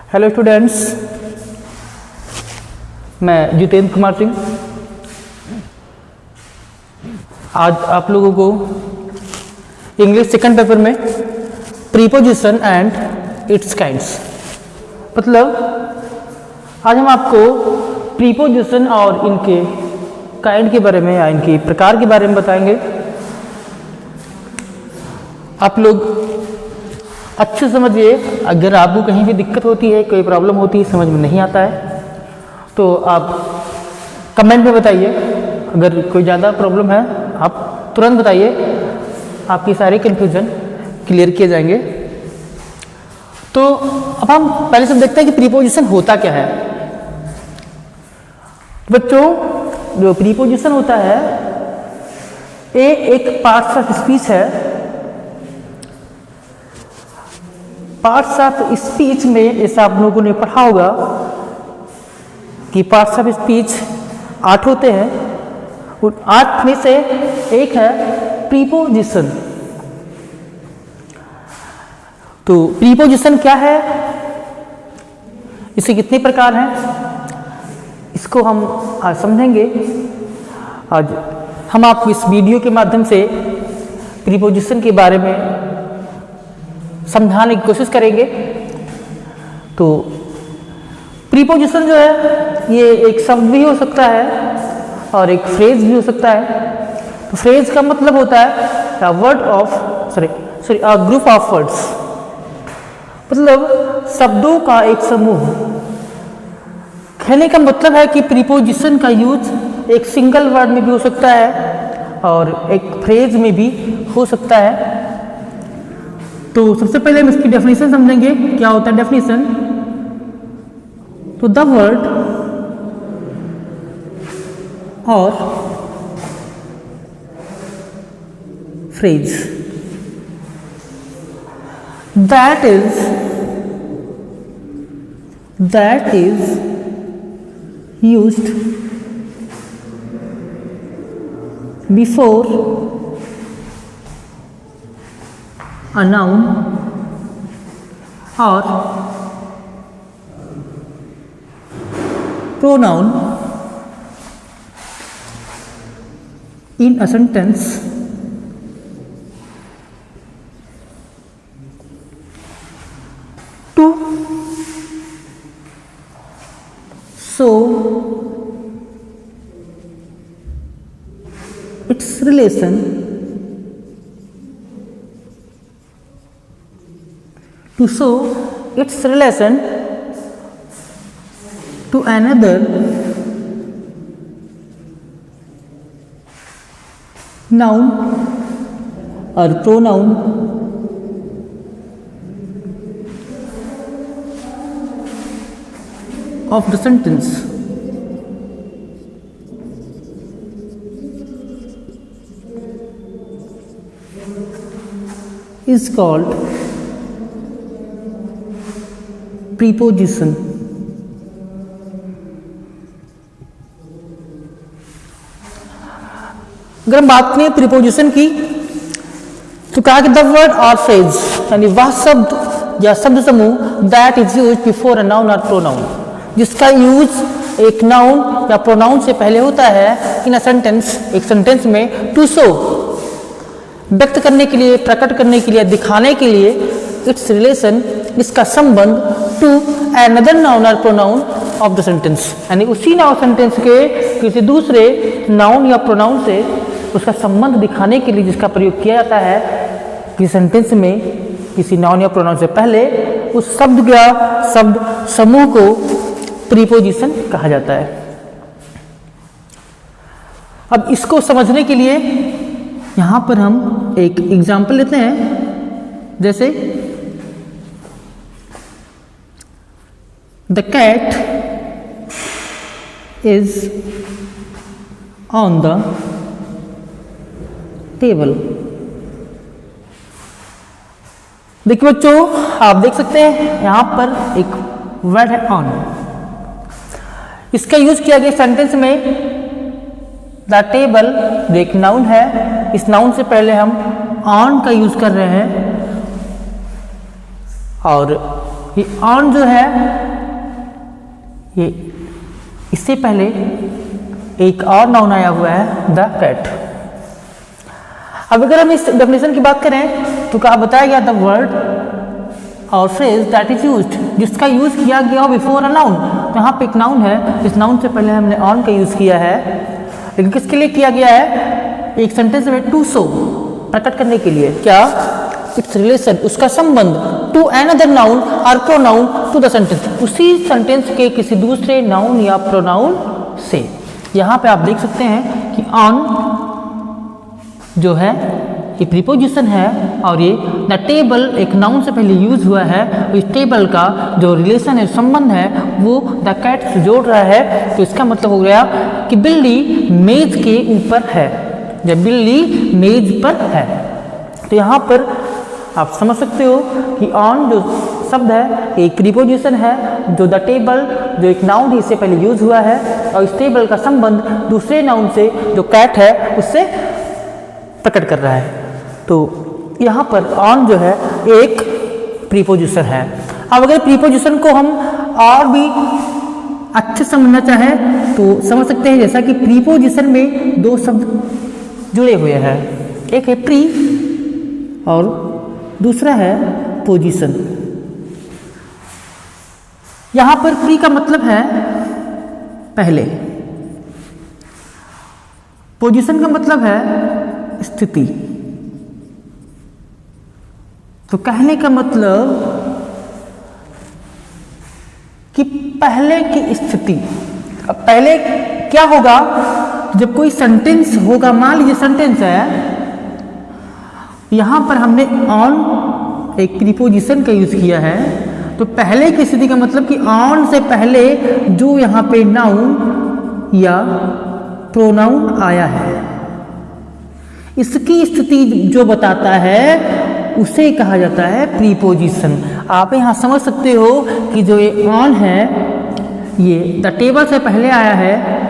Hello students, मैं जितेंद्र कुमार सिंह आज आप लोगों को इंग्लिश सेकंड पेपर में प्रीपोजिशन एंड इट्स काइंड्स मतलब आज हम आपको प्रीपोजिशन और इनके काइंड के बारे में या इनके प्रकार के बारे में बताएंगे। आप लोग अच्छे समझिए। अगर आपको कहीं भी दिक्कत होती है, कोई प्रॉब्लम होती है, समझ में नहीं आता है तो आप कमेंट में बताइए। अगर कोई ज़्यादा प्रॉब्लम है आप तुरंत बताइए, आपकी सारी कन्फ्यूजन क्लियर किए जाएंगे। तो अब हम पहले से देखते हैं कि प्रीपोजिशन होता क्या है। बच्चों, जो प्रीपोजिशन होता है ये एक पार्ट्स ऑफ स्पीच है। पार्ट्स ऑफ स्पीच में ऐसा आप लोगों ने पढ़ा होगा कि पार्ट्स ऑफ स्पीच 8 होते हैं। उन 8 में से एक है प्रीपोजिशन। तो प्रीपोजिशन क्या है, इसके कितने प्रकार हैं, इसको हम आज समझेंगे। आज हम आपको इस वीडियो के माध्यम से प्रीपोजिशन के बारे में समझाने की कोशिश करेंगे। तो प्रीपोजिशन जो है ये एक शब्द भी हो सकता है और एक फ्रेज भी हो सकता है। तो फ्रेज का मतलब होता है ग्रुप ऑफ वर्ड्स, मतलब शब्दों का एक समूह। कहने का मतलब है कि प्रीपोजिशन का यूज एक सिंगल वर्ड में भी हो सकता है और एक फ्रेज में भी हो सकता है। तो सबसे पहले हम इसकी डेफिनेशन समझेंगे। क्या होता है डेफिनेशन? तो द वर्ड और phrase that is used before a noun or pronoun in a sentence to show its relation to another noun or pronoun of the sentence. Is called preposition. अगर हम बात करें प्रीपोजिशन की तो कहा कि द वर्ड और फ्रेज यानी वह शब्द या शब्द समूह that is used before a noun और प्रोनाउन, जिसका यूज एक नाउन या प्रोनाउन से पहले होता है इन अ सेंटेंस, एक सेंटेंस में, टू शो व्यक्त करने के लिए, प्रकट करने के लिए, दिखाने के लिए, इट्स रिलेशन इसका संबंध, टू अनदर नाउन और प्रोनाउन ऑफ द सेंटेंस यानी उसी नाउन सेंटेंस के किसी दूसरे नाउन या प्रोनाउन से उसका संबंध दिखाने के लिए जिसका प्रयोग किया जाता है किसी सेंटेंस में, किसी नाउन या प्रोनाउन से पहले, उस शब्द या शब्द समूह को प्रीपोजिशन कहा जाता है। अब इसको समझने के लिए यहां पर हम एक एग्जाम्पल लेते हैं। जैसे the cat is on the table. देखिए बच्चों, आप देख सकते हैं यहां पर एक वर्ड है ऑन। इसका यूज किया गया सेंटेंस में द टेबल एक नाउन है, इस नाउन से पहले हम ऑन का यूज कर रहे हैं और ये ऑन जो है ये इससे पहले एक और नाउन आया हुआ है द कैट। अब अगर हम इस डेफिनेशन की बात करें तो क्या बताया गया द वर्ड और फ्रेज दैट इज यूज्ड, जिसका यूज किया गया बिफोर अ नाउन। तो यहाँ पे एक नाउन है, इस नाउन से पहले हमने ऑन का यूज किया है, लेकिन किसके लिए किया गया है? एक सेंटेंस में टू शो, प्रकट करने के लिए। क्या? इट्स रिलेशन, उसका संबंध, टू अनदर नाउन और प्रोनाउन टू द सेंटेंस, उसी सेंटेंस के किसी दूसरे नाउन या प्रोनाउन से। यहाँ पे आप देख सकते हैं कि ऑन जो है ये प्रीपोजिशन है और ये द टेबल एक नाउन से पहले यूज हुआ है। इस टेबल का जो रिलेशन है, संबंध है, वो द कैट से जोड़ रहा है। तो इसका मतलब हो गया कि बिल्ली मेज के ऊपर है, जब बिल्ली मेज पर है। तो यहाँ पर आप समझ सकते हो कि ऑन जो शब्द है एक प्रीपोजिशन है, जो द टेबल जो एक नाउन है इससे पहले यूज हुआ है, और इस टेबल का संबंध दूसरे नाउन से जो कैट है उससे प्रकट कर रहा है। तो यहाँ पर ऑन जो है एक प्रीपोजिशन है। अब अगर प्रीपोजिशन को हम और भी अच्छे समझना चाहें तो समझ सकते हैं, जैसा कि प्रीपोजिशन में दो शब्द जुड़े हुए हैं, एक है प्री और दूसरा है पोजीशन। यहाँ पर प्री का मतलब है पहले, पोजीशन का मतलब है स्थिति। तो कहने का मतलब कि पहले की स्थिति। अब पहले क्या होगा? जब कोई सेंटेंस होगा, मान लीजिए सेंटेंस है, यहां पर हमने ऑन एक प्रीपोजिशन का यूज किया है, तो पहले की स्थिति का मतलब कि ऑन से पहले जो यहां पे नाउन या प्रोनाउन आया है, इसकी स्थिति जो बताता है उसे कहा जाता है प्रीपोजिशन। आप यहाँ समझ सकते हो कि जो ये ऑन है ये द टेबल से पहले आया है,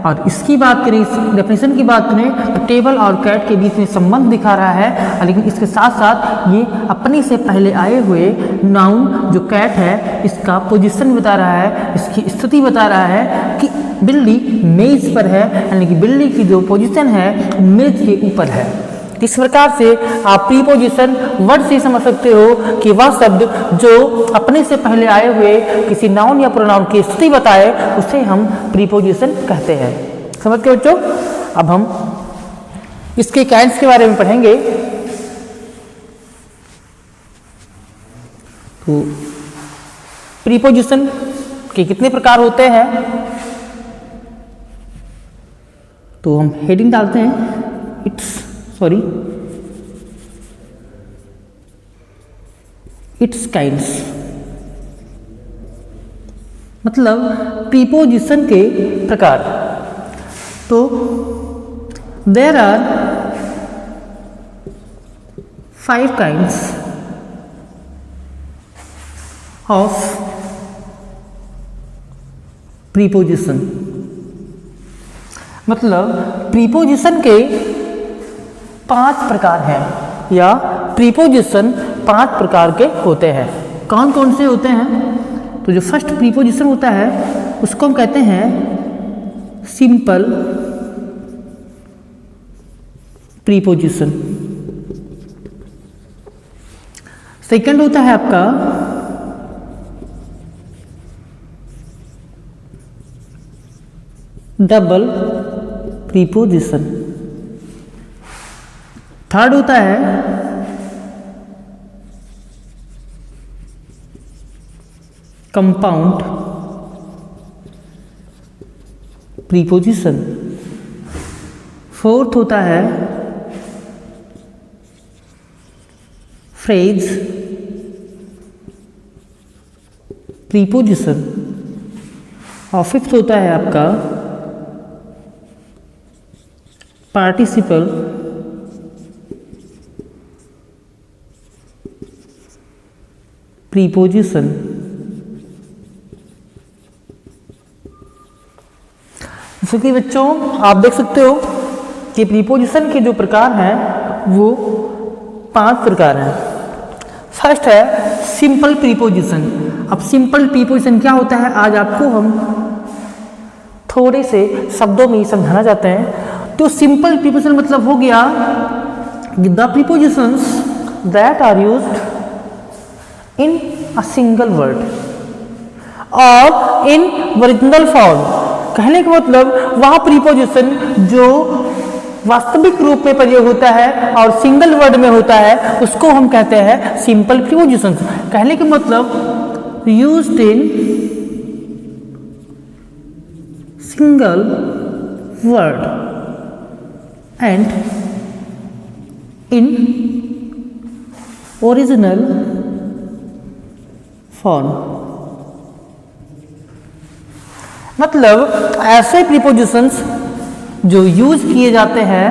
और इसकी बात करें, इस डेफिनेशन की बात करें तो टेबल और कैट के बीच में संबंध दिखा रहा है, लेकिन इसके साथ साथ ये अपने से पहले आए हुए नाउन जो कैट है इसका पोजीशन बता रहा है, इसकी स्थिति बता रहा है कि बिल्ली मेज पर है, यानी कि बिल्ली की जो पोजीशन है मेज के ऊपर है। इस प्रकार से आप प्रीपोजिशन वर्ड से समझ सकते हो कि वह शब्द जो अपने से पहले आए हुए किसी नाउन या प्रोनाउन की स्थिति बताए उसे हम प्रीपोजिशन कहते हैं। समझ के बच्चों? अब हम इसके काइंड्स के बारे में पढ़ेंगे। तो प्रीपोजिशन के कितने प्रकार होते हैं, तो हम हेडिंग डालते हैं इट्स काइंड्स, मतलब प्रीपोजिशन के प्रकार। तो there are 5 kinds of preposition, मतलब प्रीपोजिशन के 5 प्रकार हैं, या प्रीपोजिशन 5 प्रकार के होते हैं। कौन कौन से होते हैं? तो जो फर्स्ट प्रीपोजिशन होता है उसको हम कहते हैं सिंपल प्रीपोजिशन। सेकंड होता है आपका डबल प्रीपोजिशन। थर्ड होता है कंपाउंड प्रीपोजिशन। फोर्थ होता है फ्रेज प्रीपोजिशन। और फिफ्थ होता है आपका पार्टिसिपल प्रीपोजिशन। जैसे कि बच्चों आप देख सकते हो कि प्रीपोजिशन के जो प्रकार हैं वो 5 प्रकार हैं। फर्स्ट है सिंपल प्रीपोजिशन। अब सिंपल प्रीपोजिशन क्या होता है आज आपको हम थोड़े से शब्दों में समझाना चाहते हैं। तो सिंपल प्रीपोजिशन मतलब हो गया the prepositions that are used in a single word और इन ओरिजिनल फॉर्म। कहने का मतलब वह प्रीपोजिशन जो वास्तविक रूप में प्रयोग होता है और सिंगल वर्ड में होता है उसको हम कहते हैं सिंपल प्रीपोजिशंस। कहने का मतलब used in single word and in original form. मतलब ऐसे प्रीपोजिशंस जो यूज किए जाते हैं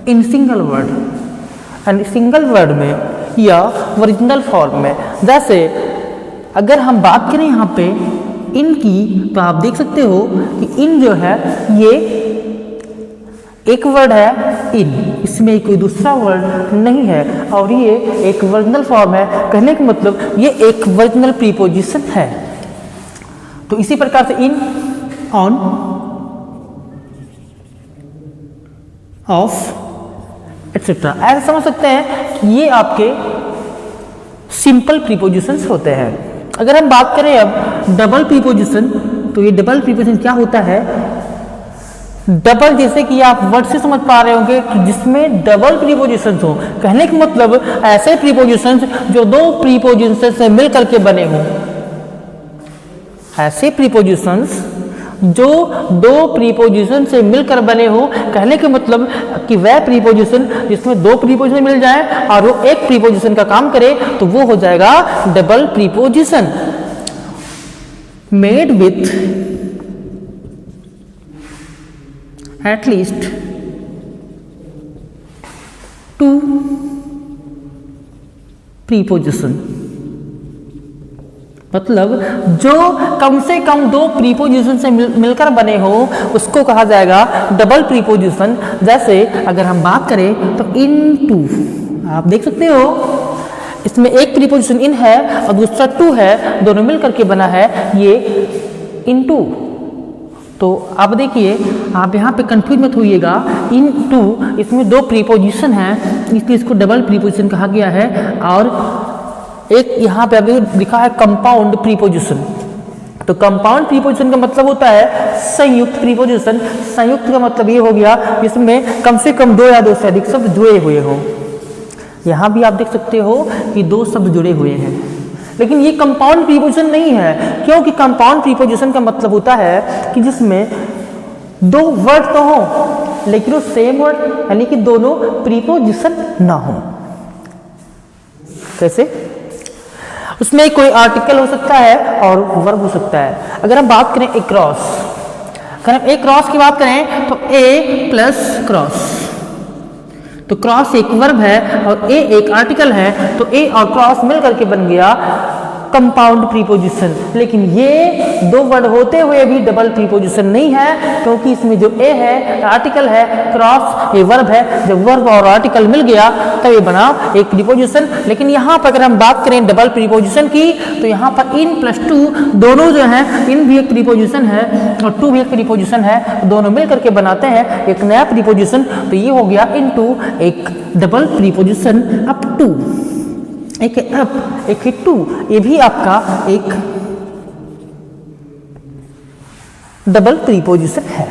in single word and single word में या ओरिजिनल फॉर्म में। जैसे अगर हम बात करें यहाँ पे इन की तो आप देख सकते हो कि इन जो है ये एक वर्ड है इन, इसमें कोई दूसरा वर्ड नहीं है और ये एक ओरिजिनल फॉर्म है। कहने का मतलब ये एक ओरिजिनल प्रीपोजिशन है। तो इसी प्रकार से इन, ऑन, ऑफ एटसेट्रा ऐसे समझ सकते हैं कि ये आपके सिंपल प्रीपोजिशंस होते हैं। अगर हम बात करें अब डबल प्रीपोजिशन, तो ये डबल प्रीपोजिशन क्या होता है? डबल जैसे कि आप वर्ड से समझ पा रहे होंगे कि जिसमें डबल प्रीपोजिशंस हो। कहने का मतलब ऐसे प्रीपोजिशंस जो दो प्रीपोजिशन से मिलकर के बने हों। ऐसे प्रीपोजिशंस जो दो प्रीपोजिशन से मिलकर बने हो। कहने के मतलब कि वह प्रीपोजिशन जिसमें दो प्रीपोजिशन मिल जाए और वो एक प्रीपोजिशन का काम करे तो वो हो जाएगा double preposition. Made with at least two preposition, मतलब जो कम से कम दो प्रीपोजिशन से मिलकर बने हो उसको कहा जाएगा डबल प्रीपोजिशन। जैसे अगर हम बात करें तो इन टू, आप देख सकते हो इसमें एक प्रीपोजिशन इन है और दूसरा टू है, दोनों मिलकर के बना है ये इन टू। तो आप देखिए, आप यहाँ पे कंफ्यूज मत होइएगा। इन टू इसमें दो प्रीपोजिशन है इसलिए इसको डबल प्रीपोजिशन कहा गया है। और एक यहाँ पे अभी लिखा है कंपाउंड प्रीपोजिशन। तो कंपाउंड प्रीपोजिशन का मतलब होता है संयुक्त प्रीपोजिशन। संयुक्त का मतलब ये हो गया जिसमें कम से कम दो या दो से अधिक शब्द जुड़े हुए हो। यहाँ भी आप देख सकते हो कि दो शब्द जुड़े हुए हैं, लेकिन ये कंपाउंड प्रीपोजिशन नहीं है, क्योंकि कंपाउंड प्रीपोजिशन का मतलब होता है कि जिसमें दो वर्ड तो हो लेकिन वो सेम वर्ड यानी कि दोनों प्रीपोजिशन ना हो। कैसे? उसमें कोई आर्टिकल हो सकता है और वर्ब हो सकता है। अगर हम बात करें अक्रॉस, अगर हम ए क्रॉस की बात करें तो ए प्लस क्रॉस, तो क्रॉस एक वर्ब है और ए एक आर्टिकल है, तो ए और क्रॉस मिलकर के बन गया कंपाउंड प्रीपोजिशन। लेकिन ये दो वर्ड होते हुए भी डबल प्रीपोजिशन नहीं है, क्योंकि इसमें जो ए है आर्टिकल है, क्रॉस ये वर्ब है। जब वर्ब और आर्टिकल मिल गया तब ये बना एक प्रीपोजिशन। लेकिन यहाँ पर अगर हम बात करें डबल प्रीपोजिशन की तो यहाँ पर इन प्लस टू दोनों जो है, इन भी एक प्रीपोजिशन है और टू भी एक प्रीपोजिशन है, दोनों मिल करके बनाते हैं एक नया प्रीपोजिशन। तो ये हो गया इन टू एक डबल प्रीपोजिशन। अप टू एक है अप, एक है टू, ये भी आपका एक डबल प्रीपोजिशन है।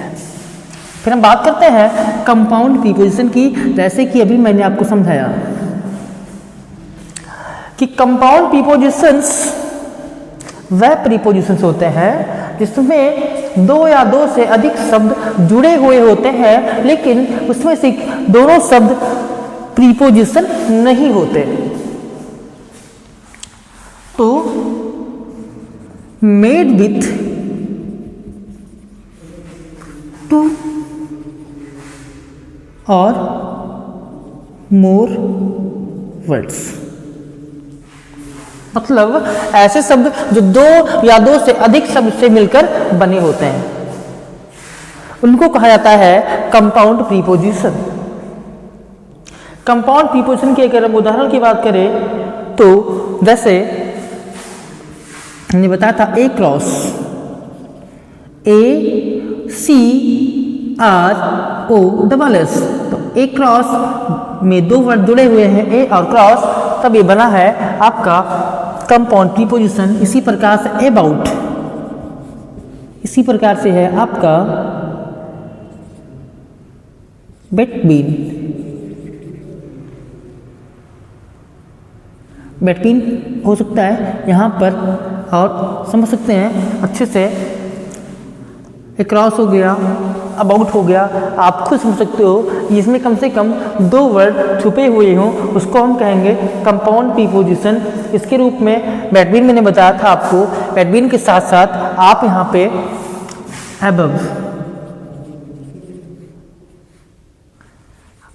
फिर हम बात करते हैं कंपाउंड प्रीपोजिशन की। जैसे कि अभी मैंने आपको समझाया कि कंपाउंड प्रीपोजिशंस वह प्रीपोजिशंस होते हैं जिसमें दो या दो से अधिक शब्द जुड़े हुए होते हैं, लेकिन उसमें से दोनों शब्द प्रीपोजिशन नहीं होते। तो मेड विथ टू और मोर वर्ड्स, मतलब ऐसे शब्द जो दो या दो से अधिक शब्द से मिलकर बने होते हैं उनको कहा जाता है कंपाउंड प्रीपोजिशन। कंपाउंड प्रीपोजिशन के अगर हम उदाहरण की बात करें तो जैसे हमने बताया था A क्रॉस, ACROSS। तो A क्रॉस में दो वर्ड जुड़े हुए हैं A और क्रॉस, तब ये बना है आपका कंपाउंड प्रीपोजिशन। इसी प्रकार से अबाउट, इसी प्रकार से है आपका बेटवीन। बेटवीन हो सकता है यहाँ पर, और समझ सकते हैं अच्छे से। क्रॉस हो गया, अबाउट हो गया, आप खुद समझ सकते हो। इसमें कम से कम दो वर्ड छुपे हुए हों, उसको हम कहेंगे कंपाउंड प्रीपोजिशन। इसके रूप में बेटवीन मैंने बताया था आपको। बेटवीन के साथ साथ आप यहाँ पे अबव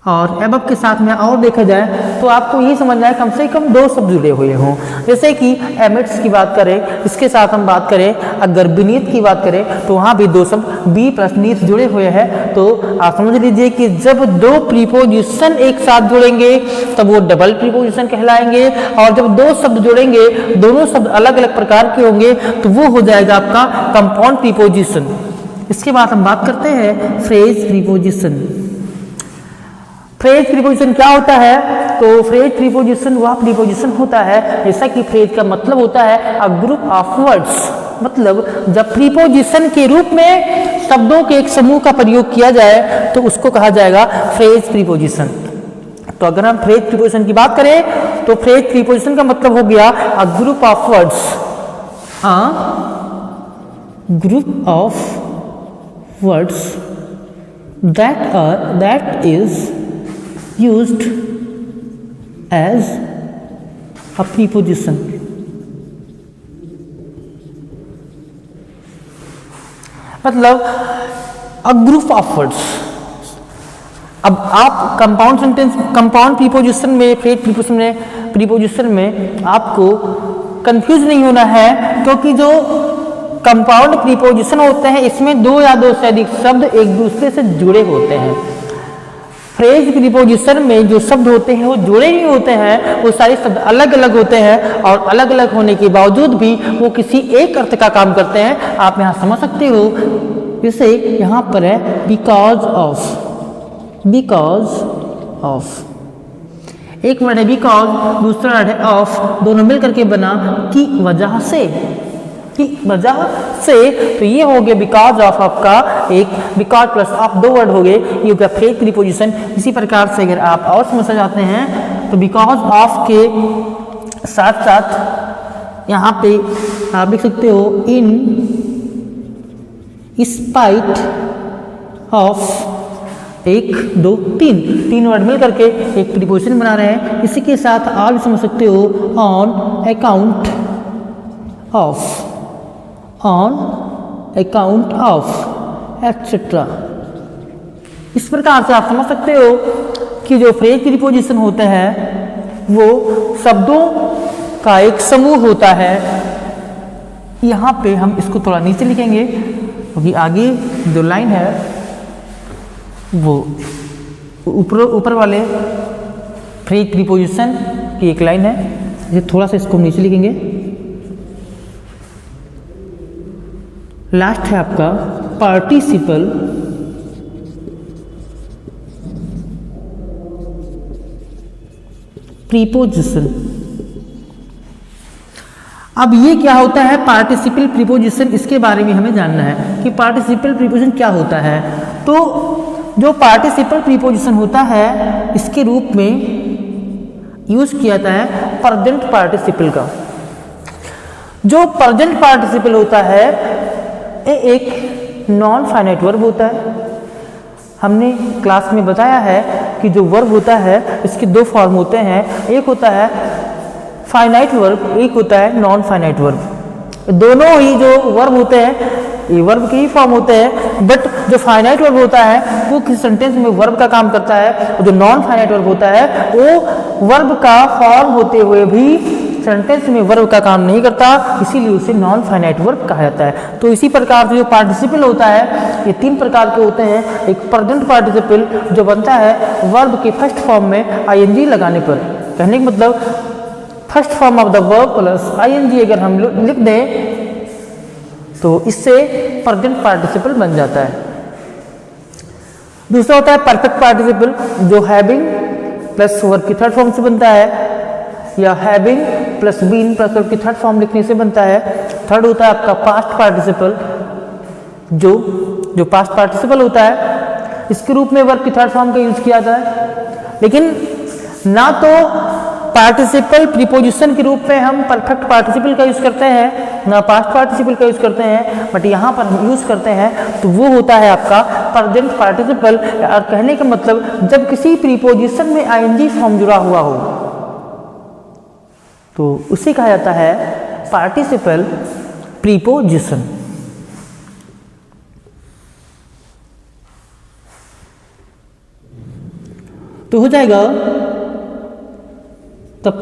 और अबव के साथ में और देखा जाए तो आपको ये समझना है कम से कम दो शब्द जुड़े हुए हों। जैसे कि एमिट्स की बात करें, इसके साथ हम बात करें अगर बीनीथ की बात करें तो वहाँ भी दो शब्द बी प्लस नीथ जुड़े हुए हैं। तो आप समझ लीजिए कि जब दो प्रीपोजिशन एक साथ जुड़ेंगे तब वो डबल प्रीपोजिशन कहलाएंगे, और जब दो शब्द जुड़ेंगे, दोनों शब्द अलग अलग प्रकार के होंगे, तो वो हो जाएगा आपका कंपाउंड प्रीपोजिशन। इसके बाद हम बात करते हैं फ्रेज प्रीपोजिशन। फ्रेज प्रीपोजिशन क्या होता है? तो फ्रेज प्रीपोजिशन वह प्रीपोजिशन होता है, जैसा कि फ्रेज का मतलब होता है अ ग्रुप ऑफ वर्ड्स। मतलब जब प्रीपोजिशन के रूप में शब्दों के एक समूह का प्रयोग किया जाए तो उसको कहा जाएगा फ्रेज प्रीपोजिशन। तो अगर हम फ्रेज प्रीपोजिशन की बात करें तो फ्रेज प्रीपोजिशन का मतलब हो गया a group of words, a group of words that is used as a preposition। मतलब अ ग्रुप ऑफ वर्ड्स। अब आप कंपाउंड सेंटेंस, कंपाउंड प्रीपोजिशन में, फ्रेज प्रीपोजिशन में आपको कंफ्यूज नहीं होना है, क्योंकि जो कंपाउंड प्रीपोजिशन होते हैं इसमें दो या दो से अधिक शब्द एक दूसरे से जुड़े होते हैं। फ्रेज प्रीपोजिशन में जो शब्द होते हैं वो जुड़े नहीं होते हैं, वो सारे शब्द अलग अलग होते हैं, और अलग अलग होने के बावजूद भी वो किसी एक अर्थ का काम करते हैं। आप यहाँ समझ सकते हो, जैसे यहाँ पर है बिकॉज ऑफ, बिकॉज ऑफ एक वर्ड है बिकॉज, दूसरा वर्ड है ऑफ, दोनों मिलकर के बना की वजह से, की वजह से। तो ये हो गया बिकॉज ऑफ आपका एक, बिकॉज प्लस ऑफ दो वर्ड हो गए, ये हो गया फ्रेज प्रीपोजिशन। इसी प्रकार से अगर आप और समझना चाहते हैं तो बिकॉज ऑफ के साथ साथ यहाँ पे आप लिख सकते हो इन स्पाइट ऑफ, एक दो तीन वर्ड मिल करके एक प्रीपोजिशन बना रहे हैं। इसी के साथ आप भी समझ सकते हो on account of, on account of etcetera. इस प्रकार से आप समझ सकते हो कि जो फ्रेज प्रीपोजिशन होते हैं वो शब्दों का एक समूह होता है। यहाँ पे हम इसको थोड़ा नीचे लिखेंगे, क्योंकि आगे जो लाइन है वो ऊपर वाले फ्रेज प्रीपोजिशन की एक लाइन है, ये थोड़ा सा इसको नीचे लिखेंगे। लास्ट है आपका पार्टिसिपल प्रीपोजिशन। अब ये क्या होता है पार्टिसिपल प्रीपोजिशन, इसके बारे में हमें जानना है कि पार्टिसिपल प्रीपोजिशन क्या होता है। तो जो पार्टिसिपल प्रीपोजिशन होता है इसके रूप में यूज किया जाता है प्रेजेंट पार्टिसिपल का। जो प्रेजेंट पार्टिसिपल होता है ये एक नॉन फाइनाइट वर्ब होता है। हमने क्लास में बताया है कि जो वर्ब होता है इसके दो फॉर्म होते हैं, एक होता है फाइनाइट वर्ब, एक होता है नॉन फाइनाइट वर्ब। दोनों ही जो वर्ब होते हैं ये वर्ब के ही फॉर्म होते हैं, बट जो फाइनाइट वर्ब होता है वो किसी सेंटेंस में वर्ब का काम करता है, और जो नॉन फाइनाइट वर्ब होता है वो वर्ब का फॉर्म होते हुए भी सेंटेंस में वर्ब का काम नहीं करता, इसीलिए उसे नॉन फाइनाइट वर्ब कहा जाता है। तो इसी प्रकार से जो पार्टिसिपल होता है ये तीन प्रकार के होते हैं। एक प्रेजेंट पार्टिसिपल जो बनता है वर्ब के फर्स्ट फॉर्म में आईएनजी लगाने पर, कहने का मतलब first form of the verb plus ING अगर हम लिख दें तो इससे प्रेजेंट पार्टिसिपल बन जाता है। दूसरा होता है परफेक्ट पार्टिसिपल, जो हैविंग प्लस वर्ब की थर्ड फॉर्म से बनता है, या having plus been plus verb की थर्ड फॉर्म लिखने से बनता है। थर्ड होता है आपका पास्ट पार्टिसिपल, जो पास्ट पार्टिसिपल होता है, इसके रूप में वर्ब की थर्ड फॉर्म का यूज किया जाता है। लेकिन ना तो पार्टिसिपल प्रीपोजिशन के रूप में हम परफेक्ट पार्टिसिपल का यूज करते हैं, ना पास्ट पार्टिसिपल का यूज करते हैं, बट यहाँ पर हम यूज करते हैं तो वो होता है आपका प्रेजेंट पार्टिसिपल। और कहने का मतलब जब किसी प्रीपोजिशन में आईएनजी फॉर्म जुड़ा हुआ हो तो उसे कहा जाता है पार्टिसिपल प्रीपोजिशन। तो हो जाएगा the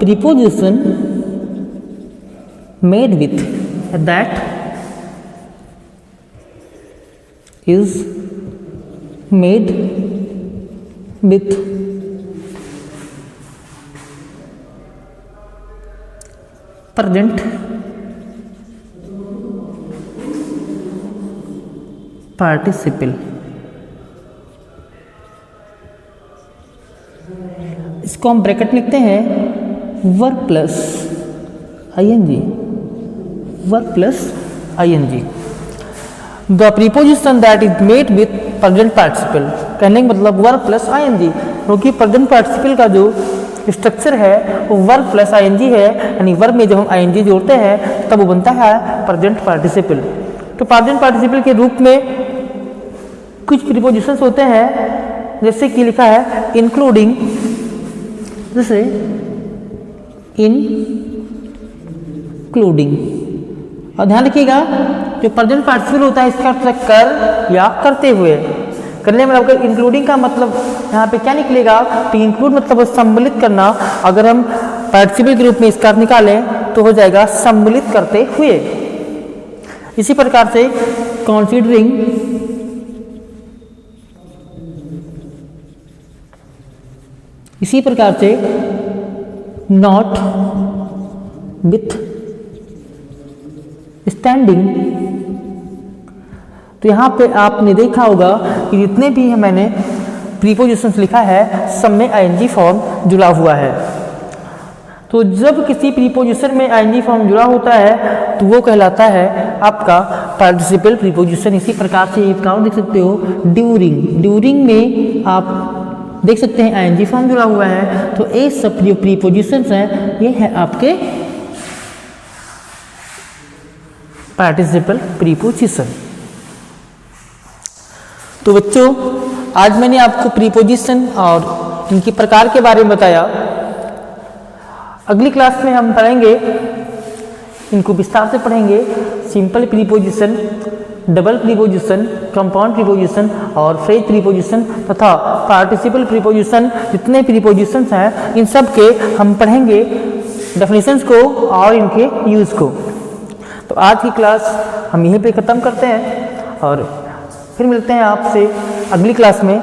preposition made with that is made with present participle। इसको हम ब्रैकेट लिखते हैं verb plus ING, verb plus ING. The preposition that is made with present participle, कहने का मतलब वर्ब प्लस आईएनजी, क्योंकि प्रेजेंट पार्टिसिपल का जो स्ट्रक्चर है वो वर्ब प्लस आईएनजी है, यानी वर्ब में जब हम आईएनजी जोड़ते हैं तब वो बनता है प्रेजेंट पार्टिसिपल। तो प्रेजेंट पार्टिसिपल के रूप में कुछ प्रीपोजिशंस होते हैं, जैसे कि लिखा है इंक्लूडिंग, जैसे इंक्लूडिंग। और ध्यान रखिएगा जो प्रेजेंट पार्टिसिपल होता है इसका अर्थ है कर या करते हुए। करने में अगर इंक्लूडिंग का मतलब यहाँ पे क्या निकलेगा, तो इंक्लूड मतलब सम्मिलित करना। अगर हम पार्टिसिपल के रूप में इसका अर्थ निकालें तो हो जाएगा सम्मिलित करते हुए। इसी प्रकार से कंसीडरिंग, इसी प्रकार से नॉट विथ स्टैंडिंग। तो यहाँ पे आपने देखा होगा कि जितने भी मैंने प्रीपोजिशंस लिखा है सब में आईएनजी फॉर्म जुड़ा हुआ है। तो जब किसी प्रीपोजिशन में आईएनजी फॉर्म जुड़ा होता है तो वो कहलाता है आपका पार्टिसिपल प्रीपोजिशन। इसी प्रकार से एक और देख सकते हो ड्यूरिंग, ड्यूरिंग में आप देख सकते हैं आईएनजी फॉर्म जुड़ा हुआ है। तो ये सब जो प्रीपोजिशंस हैं ये है आपके पार्टिसिपल प्रीपोजिशन। तो बच्चों आज मैंने आपको प्रीपोजिशन और इनके प्रकार के बारे में बताया। अगली क्लास में हम पढ़ेंगे, इनको विस्तार से पढ़ेंगे, simple preposition, double preposition, compound preposition और फ्रेज प्रीपोजिशन तथा पार्टिसिपल प्रीपोजिशन। जितने प्रीपोजिशंस हैं इन सब के हम पढ़ेंगे डेफिनेशंस को और इनके यूज़ को। तो आज की क्लास हम यहीं पे ख़त्म करते हैं और फिर मिलते हैं आपसे अगली क्लास में।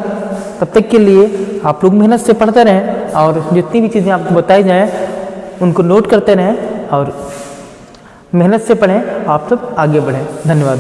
तब तक के लिए आप लोग मेहनत से पढ़ते रहें और जितनी भी चीज़ें आपको बताई जाएँ उनको नोट करते रहें और मेहनत से पढ़ें, आप सब आगे बढ़ें। धन्यवाद।